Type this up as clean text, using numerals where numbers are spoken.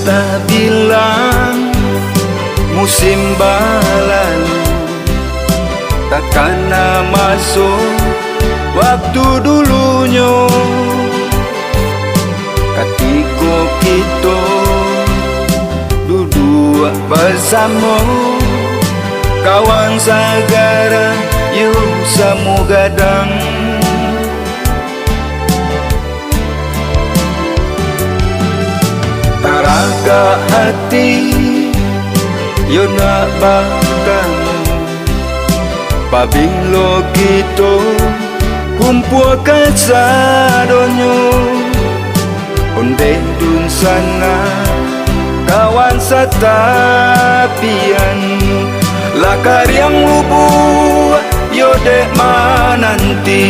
tak bilang musim berlalu, takkan masuk waktu dulunya. Ketika kita duduk bersama, kawan segara yuk semu gadang. Taraga hati yo nak bertemu, pabilo kita kumpul ke sadonyo. Onde dun sana kawan setapian, lakar yang lubuh yo dek mananti.